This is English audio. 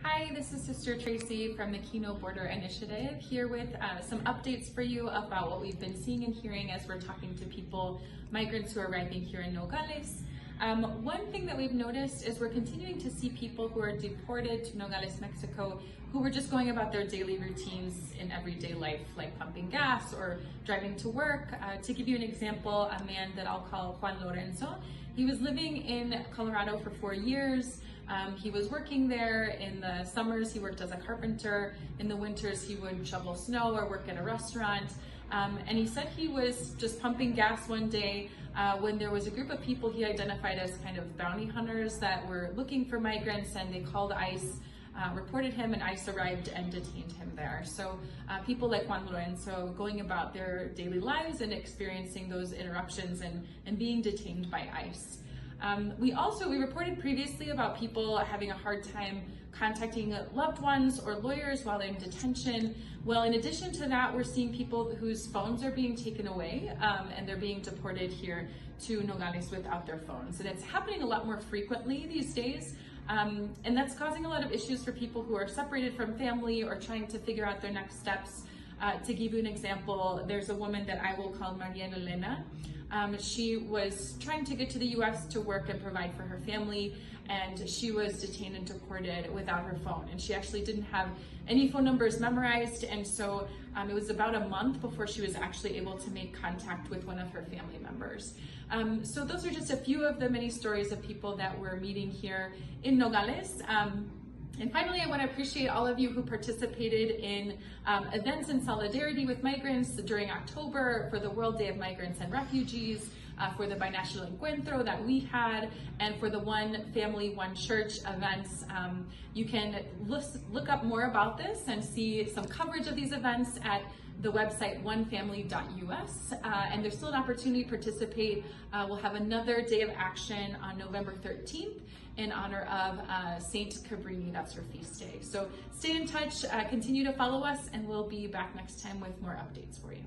Hi, this is Sister Tracy from the Kino Border Initiative here with some updates for you about what we've been seeing and hearing as we're talking to people, migrants who are arriving here in Nogales. One thing that we've noticed is we're continuing to see people who are deported to Nogales, Mexico, who were just going about their daily routines in everyday life, like pumping gas or driving to work. To give you an example, a man that I'll call Juan Lorenzo, he was living in Colorado for 4 years. He was working there. In the summers, he worked as a carpenter. In the winters, he would shovel snow or work at a restaurant. And he said he was just pumping gas one day when there was a group of people he identified as kind of bounty hunters that were looking for migrants, and they called ICE, reported him, and ICE arrived and detained him there. So people like Juan Lorenzo going about their daily lives and experiencing those interruptions and being detained by ICE. We reported previously about people having a hard time contacting loved ones or lawyers while in detention. Well, in addition to that, we're seeing people whose phones are being taken away and they're being deported here to Nogales without their phones. And it's happening a lot more frequently these days. And that's causing a lot of issues for people who are separated from family or trying to figure out their next steps. To give you an example, there's a woman that I will call Maria Elena. She was trying to get to the US to work and provide for her family, and she was detained and deported without her phone. And she actually didn't have any phone numbers memorized, and so it was about a month before she was actually able to make contact with one of her family members. So those are just a few of the many stories of people that we're meeting here in Nogales. And finally, I want to appreciate all of you who participated in events in solidarity with migrants during October for the World Day of Migrants and Refugees, for the Binational Encuentro that we had, and for the One Family, One Church events. You can look up more about this and see some coverage of these events at the website onefamily.us, and there's still an opportunity to participate. We'll have another day of action on November 13th in honor of Saint Cabrini. That's her feast day. So stay in touch, continue to follow us, and we'll be back next time with more updates for you.